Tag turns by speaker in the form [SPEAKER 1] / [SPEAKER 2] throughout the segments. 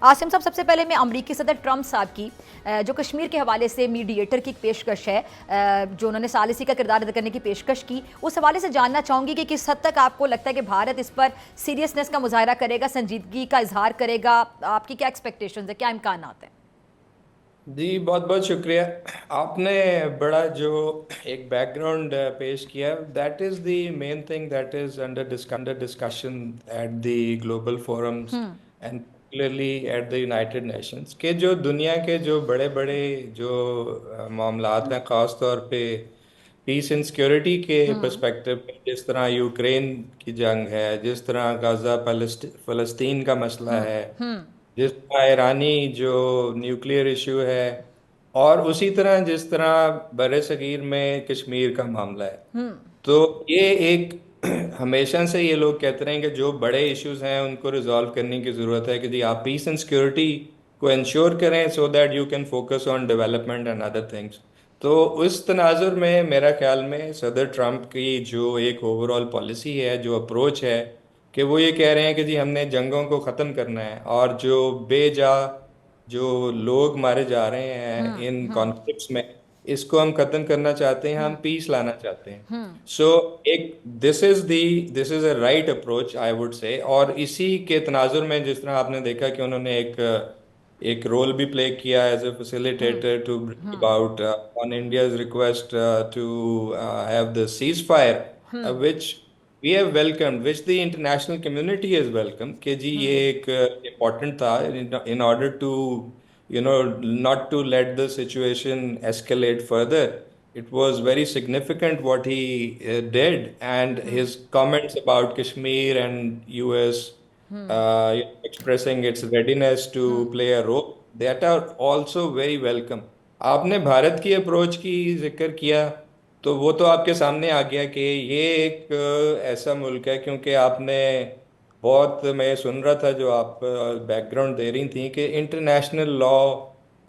[SPEAKER 1] आसिम साहब, सबसे पहले मैं अमरीकी सदर ट्रंप साहब की जो कश्मीर के हवाले से मीडिएटर की पेशकश है, जो उन्होंने सालिसी का किरदार अदा करने की पेशकश की, उस हवाले से जानना चाहूँगी कि किस हद तक आपको लगता है कि भारत इस पर सीरियसनेस का मुजाहरा करेगा, संजीदगी का इजहार करेगा। आपकी क्या एक्सपेक्टेशंस है, क्या इम्कान हैं?
[SPEAKER 2] जी बहुत बहुत शुक्रिया। आपने बड़ा जो एक बैकग्राउंड पेश किया, that is the main thing that is under discussion at the global forums and particularly at the United Nations के जो दुनिया के जो बड़े बड़े जो मामलात हैं, ख़ास तौर पे पीस एंड सिक्योरिटी के पर्सपेक्टिव में, जिस तरह यूक्रेन की जंग है, जिस तरह गाज़ा फ़लस्तीन का मसला है, जिसका ईरानी जो न्यूक्लियर इशू है, और उसी तरह जिस तरह बरे सगीर में कश्मीर का मामला है। तो ये एक हमेशा से ये लोग कहते रहे हैं कि जो बड़े इश्यूज हैं उनको रिजॉल्व करने की ज़रूरत है, कि जी आप पीस एंड सिक्योरिटी को इंश्योर करें so that you can focus on development and other things. तो उस तनाजुर में मेरा ख्याल में सदर ट्रंप की जो एक ओवरऑल पॉलिसी है, जो अप्रोच है, कि वो ये कह रहे हैं कि जी हमने जंगों को ख़त्म करना है, और जो बेजा जो लोग मारे जा रहे हैं इन कॉन्फ्लिक्ट्स में, इसको हम ख़त्म करना चाहते हैं, हम पीस लाना चाहते हैं। सो एक this is a right approach I would say. और इसी के तनाजुर में जिस तरह आपने देखा कि उन्होंने एक रोल भी प्ले किया as a facilitator to bring about on India's request to have the ceasefire, which we have welcome, which the international community is welcome, कि जी ये एक इम्पोर्टेंट था in order to not to let the situation escalate further. It was very significant what he did, and his comments about Kashmir and US expressing its readiness to play a role, that are also very welcome. आपने भारत की approach की जिक्र किया, तो वो तो आपके सामने आ गया कि ये एक ऐसा मुल्क है, क्योंकि आपने बहुत, मैं सुन रहा था जो आप बैकग्राउंड दे रही थी कि इंटरनेशनल लॉ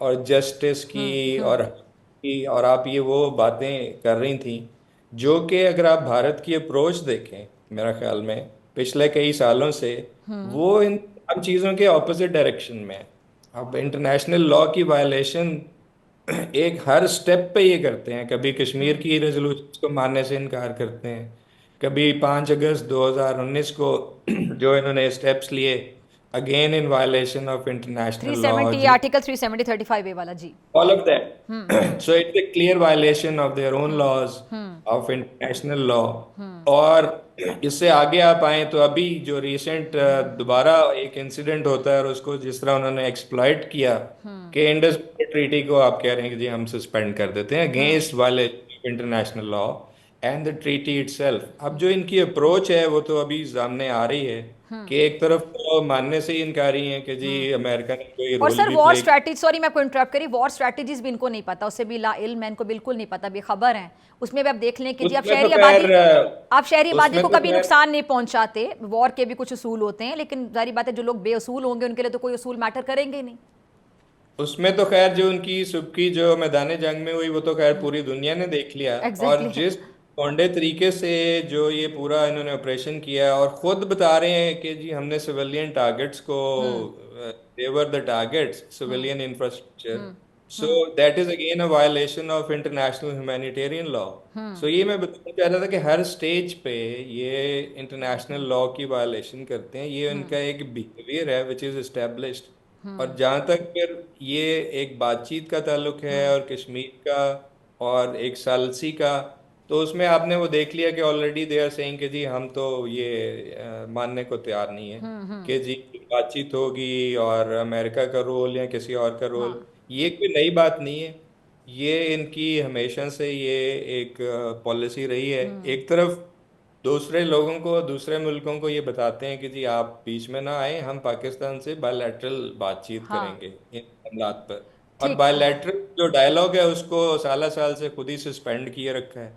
[SPEAKER 2] और जस्टिस की और आप ये वो बातें कर रही थी, जो कि अगर आप भारत की अप्रोच देखें, मेरा ख्याल में पिछले कई सालों से वो इन सब चीज़ों के ऑपोजिट डायरेक्शन में है। अब इंटरनेशनल लॉ की वायलेशन एक हर स्टेप पे ये करते हैं। कभी कश्मीर की रेजोल्यूशन को मानने से इनकार करते हैं, कभी 5 अगस्त 2019 को जो इन्होंने स्टेप्स लिए again in violation of
[SPEAKER 1] three
[SPEAKER 2] international law,
[SPEAKER 1] seventy article 370 35A वाला जी।
[SPEAKER 2] all of that. So it's a clear violation of their own laws, of international law. और इससे आगे आप आए तो अभी जो रिसेंट दोबारा एक इंसिडेंट होता है, और उसको जिस तरह उन्होंने एक्सप्लॉइट किया कि इंडस ट्रीटी को आप कह रहे हैं कि जी हम सस्पेंड कर देते हैं against violation of international law and the treaty itself. अब जो इनकी अप्रोच है वो तो अभी सामने आ रही है, कि एक तरफ तो मानने से ही इनकारी हैं कि जी अमेरिका ने कोई
[SPEAKER 1] और
[SPEAKER 2] रोल
[SPEAKER 1] सर
[SPEAKER 2] भी
[SPEAKER 1] वॉर
[SPEAKER 2] प्ले।
[SPEAKER 1] स्ट्रैटेजी, सॉरी मैं आपको इंटरप्ट करी, वॉर स्ट्रैटेजीज भी इनको नहीं पता, उससे भी ला इल्म है, इनको बिल्कुल नहीं पता, बेखबर हैं। उसमें भी आप देख लें कि जी
[SPEAKER 2] उसमें तो खैर
[SPEAKER 1] आप शहरी आबादी
[SPEAKER 2] उसमें
[SPEAKER 1] को
[SPEAKER 2] तो
[SPEAKER 1] कभी
[SPEAKER 2] खैर
[SPEAKER 1] नुकसान नहीं पहुंचाते। वॉर के भी कुछ उसूल होते हैं, लेकिन जारी बात है जो लोग बेअसूल होंगे उनके लिए तो कोई उसूल मैटर करेंगे ही नहीं।
[SPEAKER 2] उसमें तो खैर जो उनकी सुबकी जो मैदान जंग में हुई, वो तो खैर पूरी दुनिया ने देख लिया। और
[SPEAKER 1] एग्जैक्टली।
[SPEAKER 2] जिस लौंडे तरीके से जो ये पूरा इन्होंने ऑपरेशन किया, और खुद बता रहे हैं कि जी हमने सिविलियन टारगेट्स को, they were the targets civilian infrastructure, so that is again a violation of international humanitarian law. So ये मैं बताना चाह रहा था कि हर स्टेज पे ये इंटरनेशनल लॉ की वायलेशन करते हैं, ये उनका एक बिहेवियर है विच इज एस्टेब्लिश्ड। और जहाँ तक फिर ये एक बातचीत का ताल्लुक है और कश्मीर का और एक सालसी का, तो उसमें आपने वो देख लिया कि ऑलरेडी दे आर सेइंग कि जी हम तो ये मानने को तैयार नहीं है कि जी बातचीत होगी और अमेरिका का रोल या किसी और का रोल, ये कोई नई बात नहीं है। ये इनकी हमेशा से ये एक पॉलिसी रही है। एक तरफ दूसरे लोगों को, दूसरे मुल्कों को ये बताते हैं कि जी आप बीच में ना आए, हम पाकिस्तान से बायलैटरल बातचीत
[SPEAKER 1] हाँ,
[SPEAKER 2] करेंगे इन मामलात पर। और
[SPEAKER 1] ठीक।
[SPEAKER 2] बायलैटरल जो डायलॉग है उसको साला साल से खुद ही सस्पेंड किए रखा है।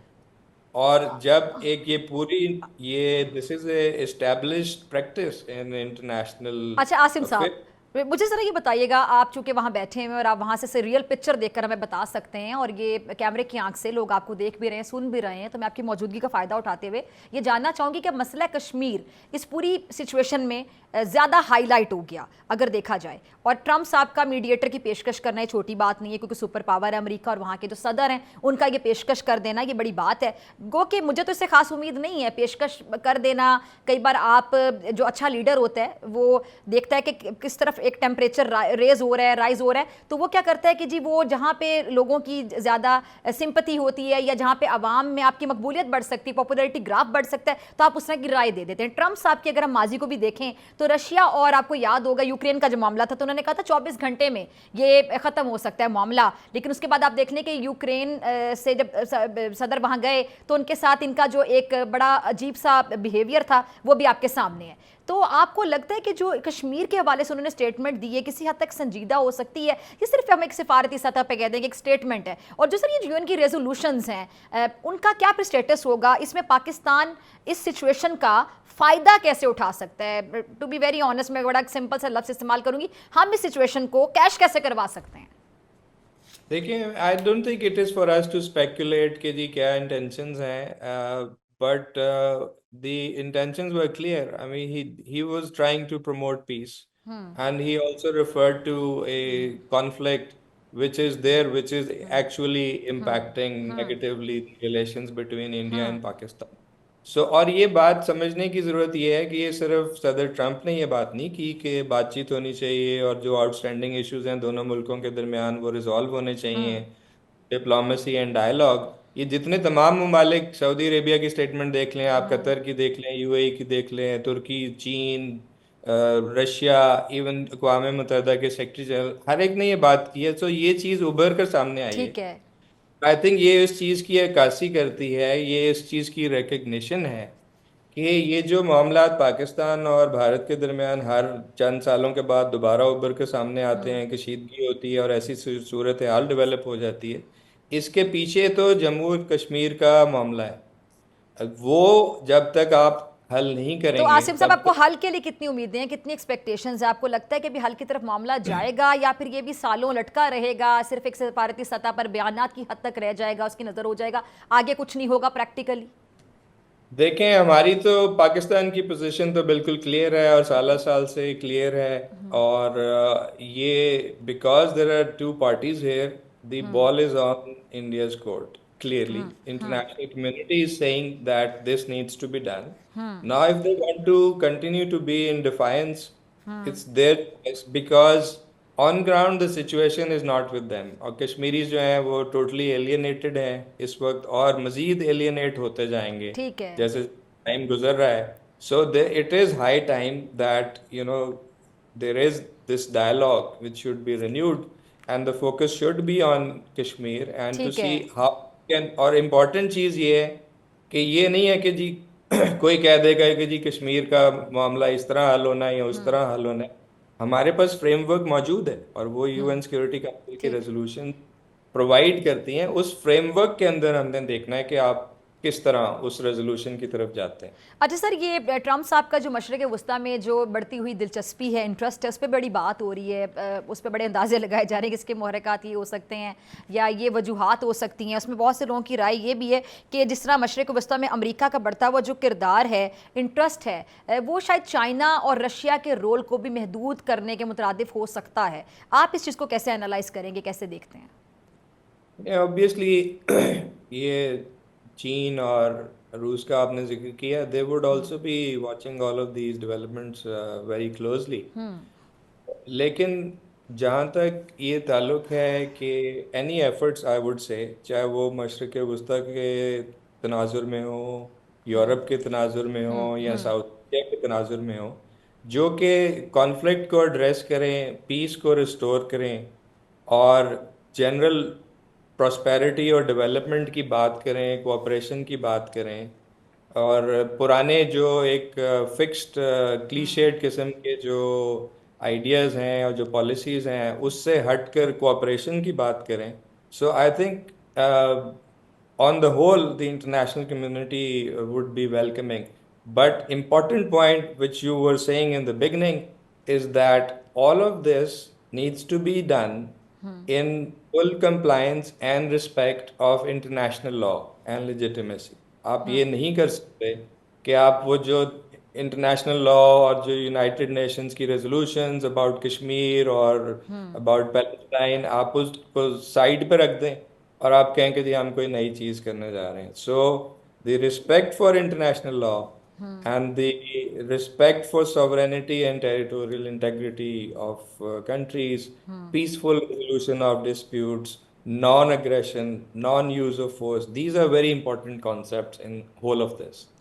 [SPEAKER 2] और जब एक ये पूरी, ये this is a established practice in international
[SPEAKER 1] अच्छा आसिम साहब,
[SPEAKER 2] अफेयर।
[SPEAKER 1] मुझे ज़रा ये बताइएगा, आप चूंकि वहाँ बैठे हैं और आप वहाँ से रियल पिक्चर देखकर हमें बता सकते हैं, और ये कैमरे की आंख से लोग आपको देख भी रहे हैं, सुन भी रहे हैं, तो मैं आपकी मौजूदगी का फ़ायदा उठाते हुए ये जानना चाहूँगी कि मसला कश्मीर इस पूरी सिचुएशन में ज़्यादा हाईलाइट हो गया अगर देखा जाए, और ट्रंप साहब का मीडिएटर की पेशकश करना ये छोटी बात नहीं है, क्योंकि सुपर पावर है अमेरिका और वहाँ के जो सदर हैं उनका ये पेशकश कर देना ये बड़ी बात है। गो कि मुझे तो इससे खास उम्मीद नहीं है, पेशकश कर देना, कई बार आप जो अच्छा लीडर होता है वो देखता है कि किस तरफ एक टेम्परेचर रेज हो रहा है, राइज हो रहा है, तो वो क्या करता है कि जी वो जहाँ पे लोगों की ज़्यादा सिंपैथी होती है या जहाँ पे आवाम में आपकी मकबूलियत बढ़ सकती है, पॉपुलैरिटी ग्राफ बढ़ सकता है, तो आप उस तरह की राय दे देते हैं। ट्रंप साहब की अगर हम माजी को भी देखें तो रशिया, और आपको याद होगा यूक्रेन का जो मामला था, तो उन्होंने कहा था 24 घंटे में ये खत्म हो सकता है मामला, लेकिन उसके बाद आप देख लें कि यूक्रेन से जब सदर वहां गए तो उनके साथ इनका जो एक बड़ा अजीब सा बिहेवियर था वो भी आपके सामने है। तो आपको लगता है कि जो कश्मीर के हवाले से उन्होंने स्टेटमेंट दी है किसी हद तक संजीदा हो सकती है, ये सिर्फ हम एक सिफारती सतह पे कह दें कि एक स्टेटमेंट है, और जो सर ये यूएन की रेजोल्यूशंस हैं उनका क्या स्टेटस होगा, इसमें पाकिस्तान इस सिचुएशन का फायदा कैसे उठा सकता है? टू बी वेरी ऑनेस्ट, मैं बड़ा सिंपल सा लफ्ज इस्तेमाल करूंगी, हम इस सिचुएशन को कैश कैसे करवा सकते हैं?
[SPEAKER 2] देखिए, I don't think it is for us to speculate कि जी क्या इंटेंशंस हैं, but the intentions were clear. I mean he was trying to promote peace, and he also referred to a conflict which is there, which is actually impacting negatively the relations between India and Pakistan. और ये बात समझने की ज़रूरत ये है कि ये सिर्फ सदर ट्रंप ने ये बात नहीं की कि बातचीत होनी चाहिए और जो आउटस्टैंडिंग इश्यूज हैं दोनों मुल्कों के दरमियान वो रिजॉल्व होने चाहिए, डिप्लोमेसी एंड डायलॉग। ये जितने तमाम ममालिक, सऊदी अरेबिया की स्टेटमेंट देख लें आप, कतर की देख लें, यूएई की देख लें, तुर्की, चीन, रशिया, इवन अक़वाम मुत्तहिदा के सेक्रेटरी जनरल, हर एक ने ये बात की है। तो ये चीज़ उभर कर सामने आई है।
[SPEAKER 1] ठीक है।
[SPEAKER 2] आई थिंक ये इस चीज़ की अक्कासी करती है, ये इस चीज़ की रिकग्निशन है कि ये जो मामला पाकिस्तान और भारत के दरमियान हर चंद सालों के बाद दोबारा उभर के सामने आते हैं, कशीदगी होती है और ऐसी सूरत हाल डेवलप हो जाती है, इसके पीछे तो जम्मू कश्मीर का मामला है। वो जब तक आप हल नहीं
[SPEAKER 1] तो
[SPEAKER 2] करेंगे
[SPEAKER 1] आसिम साहब,
[SPEAKER 2] तब
[SPEAKER 1] आपको
[SPEAKER 2] तक।
[SPEAKER 1] हल के लिए कितनी उम्मीदें हैं, कितनी एक्सपेक्टेशंस है? आपको लगता है कि भी हल की तरफ मामला जाएगा, या फिर ये भी सालों लटका रहेगा, सिर्फ एक सफारती सतह पर बयानात की हद तक रह जाएगा, उसकी नजर हो जाएगा, आगे कुछ नहीं होगा प्रैक्टिकली?
[SPEAKER 2] देखें, हमारी तो पाकिस्तान की पोजीशन तो बिल्कुल क्लियर है और साला साल से क्लियर है। और ये because there are two parties here, the ball is on India's court clearly. International community is saying that this needs to be done. Now if they want to continue to be in defiance, it's there, because on ground the situation is not with them. और कश्मीरीज जो हैं वो totally alienated हैं इस वक्त, और मजीद alienate होते जाएंगे
[SPEAKER 1] ठीक है।
[SPEAKER 2] जैसे टाइम गुजर रहा है। So it is high time that there is this dialogue which should be renewed, and the focus should be on Kashmir and to
[SPEAKER 1] ठीक है।
[SPEAKER 2] See how can. और इम्पॉर्टेंट चीज़ ये है कि ये नहीं है कि जी कोई कह देगा कि जी कश्मीर का मामला इस तरह हल होना है या उस तरह हल होना है। हमारे पास फ्रेमवर्क मौजूद है और वो यूएन सिक्योरिटी काउंसिल की
[SPEAKER 1] ठीक।
[SPEAKER 2] रेजोल्यूशन प्रोवाइड करती हैं। उस फ्रेमवर्क के अंदर हमने देखना है कि आप किस तरह उस रेजोल्यूशन की तरफ जाते हैं।
[SPEAKER 1] अच्छा सर, ये ट्रंप साहब का जो मशरक़ वस्ता में जो बढ़ती हुई दिलचस्पी है, इंटरेस्ट है, उस पर बड़ी बात हो रही है, उस पर बड़े अंदाजे लगाए जा रहे हैं कि इसके महरक़ात ये हो सकते हैं या ये वजूहात हो सकती हैं। उसमें बहुत से लोगों की राय ये भी है कि जिस तरह मशरक़ वस्ता में अमेरिका का बढ़ता हुआ जो किरदार है, इंटरेस्ट है, वो शायद चाइना और रशिया के रोल को भी महदूद करने के मुतरादिफ हो सकता है। आप इस चीज़ को कैसे एनालाइज करेंगे, कैसे देखते हैं?
[SPEAKER 2] ऑब्वियसली ये चीन और रूस का आपने जिक्र किया, they would also be watching all of these developments very closely. लेकिन जहाँ तक ये ताल्लुक है कि any efforts, I would say, चाहे वो मशरक़ वस्ता के तनाजुर में हो, यूरोप के तनाजुर में हो या साउथ एशिया के तनाजुर में हो, जो कि कॉन्फ्लिक्ट को एड्रेस करें, पीस को रिस्टोर करें और जनरल प्रॉस्पेरिटी और डेवलपमेंट की बात करें, कोऑपरेशन की बात करें, और पुराने जो एक फिक्स्ड क्लीशेड किस्म के जो आइडियाज़ हैं और जो पॉलिसीज़ हैं उससे हटकर कोऑपरेशन की बात करें। So I think on the whole the international community would be welcoming, but important point which you were saying in the beginning is that all of this needs to be done in full compliance and respect of international law and legitimacy. आप ये नहीं कर सकते कि आप वो जो international law और जो यूनाइटेड नेशंस की रेजोल्यूशंस अबाउट कश्मीर और अबाउट पैलेस्टाइन आप उसको साइड पे रख दें और आप कहें कि जी हम कोई नई चीज़ करने जा रहे हैं. So the respect for international law and the respect for sovereignty and territorial integrity of countries, peaceful resolution of disputes, non-aggression, non-use of force. These are very important concepts in whole of this.